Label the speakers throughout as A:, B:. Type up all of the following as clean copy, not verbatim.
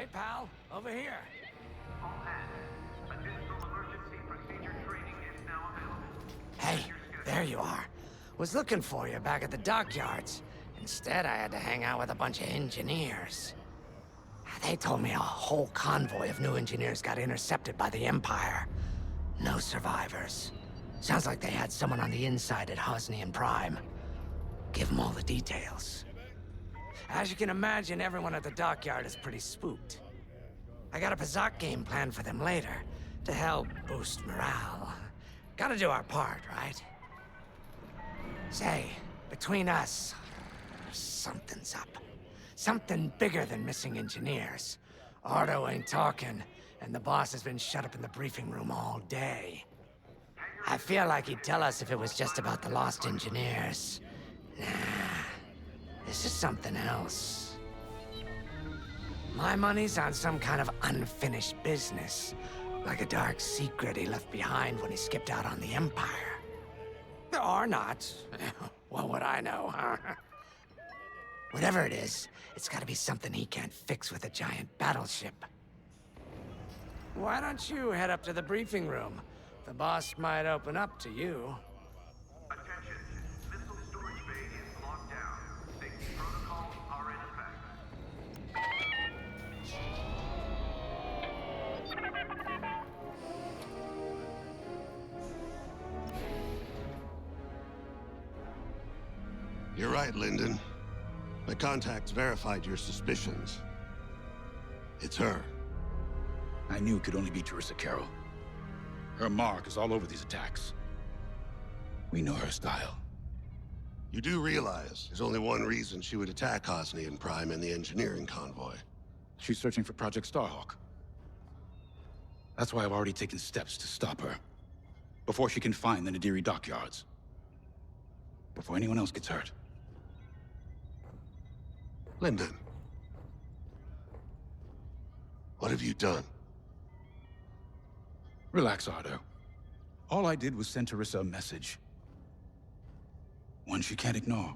A: Hey, pal, over here.
B: All hands. Additional emergency procedure training is now available.
A: Hey, there you are. Was looking for you back at the dockyards. Instead, I had to hang out with a bunch of engineers. They told me a whole convoy of new engineers got intercepted by the Empire. No survivors. Sounds like they had someone on the inside at Hosnian Prime. Give them all the details. As you can imagine, everyone at the dockyard is pretty spooked. I got a Pazaak game planned for them later, to help boost morale. Gotta do our part, right? Say, between us, something's up. Something bigger than missing engineers. Ardo ain't talking, and the boss has been shut up in the briefing room all day. I feel like he'd tell us if it was just about the lost engineers. Nah, this is something else. My money's on some kind of unfinished business, like a dark secret he left behind when he skipped out on the Empire. Or not. What would I know, huh? Whatever it is, it's gotta be something he can't fix with a giant battleship. Why don't you head up to the briefing room? The boss might open up to you.
B: Attention. Missile storage bay is locked down. Safety protocols are in effect.
C: You're right, Linden. My contacts verified your suspicions. It's her.
D: I knew it could only be Teresa Carroll. Her mark is all over these attacks. We know her style.
C: You do realize there's only one reason she would attack Hosnian Prime and the engineering convoy.
D: She's searching for Project Starhawk. That's why I've already taken steps to stop her. Before she can find the Nadiri dockyards. Before anyone else gets hurt.
C: Linden. What have you done?
D: Relax, Ardo. All I did was send Teresa a message. One she can't ignore.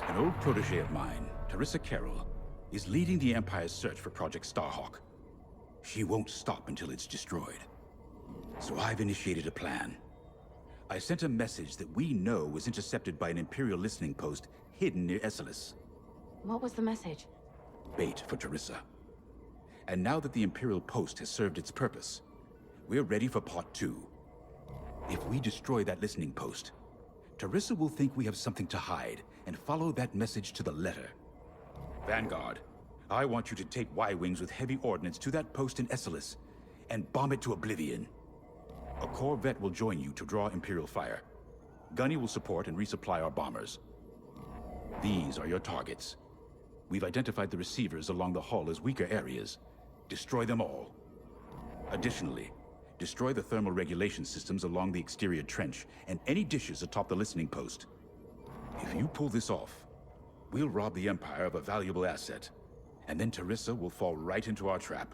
D: An old protege of mine, Teresa Carroll, is leading the Empire's search for Project Starhawk. She won't stop until it's destroyed. So I've initiated a plan. I sent a message that we know was intercepted by an Imperial listening post hidden near Esselis.
E: What was the message?
D: Bait for Teresa. And now that the Imperial post has served its purpose, we're ready for part 2. If we destroy that listening post, Teresa will think we have something to hide and follow that message to the letter. Vanguard, I want you to take Y-Wings with heavy ordnance to that post in Esselis and bomb it to oblivion. A corvette will join you to draw Imperial fire. Gunny will support and resupply our bombers. These are your targets. We've identified the receivers along the hull as weaker areas. Destroy them all. Additionally, destroy the thermal regulation systems along the exterior trench and any dishes atop the listening post. If you pull this off, we'll rob the Empire of a valuable asset, and then Teresa will fall right into our trap.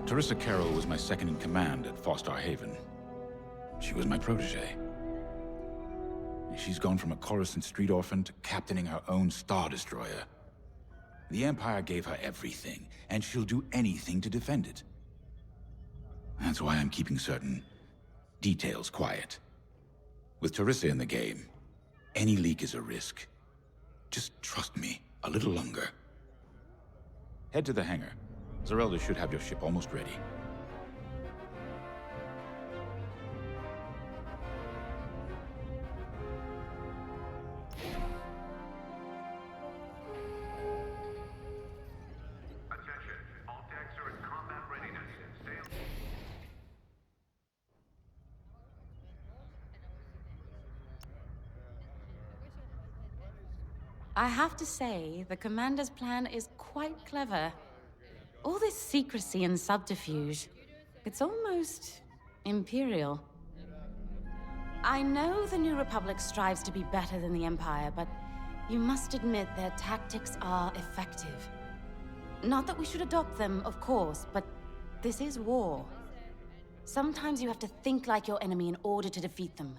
D: Teresa Carroll was my second in command at Fostar Haven. She was my protege. She's gone from a Coruscant street orphan to captaining her own Star Destroyer. The Empire gave her everything, and she'll do anything to defend it. That's why I'm keeping certain details quiet. With Teresa in the game, any leak is a risk. Just trust me a little longer. Head to the hangar. Zerelda should have your ship almost ready.
B: Attention. All decks are in combat readiness. Stay.
E: I have to say, the Commander's plan is quite clever. All this secrecy and subterfuge, it's almost Imperial. I know the New Republic strives to be better than the Empire, but you must admit their tactics are effective. Not that we should adopt them, of course, but This is war. Sometimes you have to think like your enemy in order to defeat them.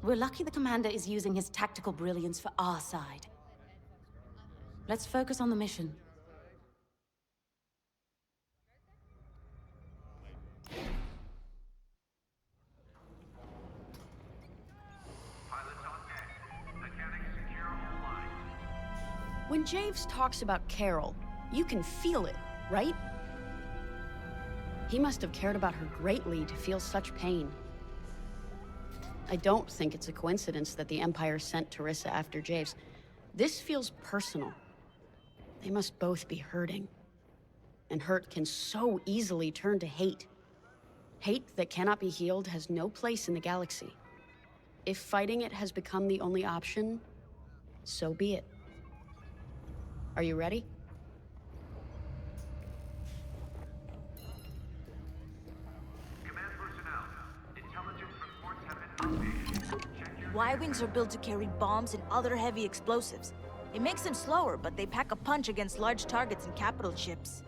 E: We're lucky the Commander is using his tactical brilliance for our side. Let's focus on the mission.
B: Pilots on deck. Mechanics secure all lines.
F: When Javes talks about Carol, you can feel it, right? He must have cared about her greatly to feel such pain. I don't think it's a coincidence that the Empire sent Teresa after Javes. This feels personal. They must both be hurting. And hurt can so easily turn to hate. Hate that cannot be healed has no place in the galaxy. If fighting it has become the only option, so be it. Are you ready?
B: Command personnel. Intelligence reports have been updated. Check your
G: Y-Wings are built to carry bombs and other heavy explosives. It makes them slower, but they pack a punch against large targets and capital ships.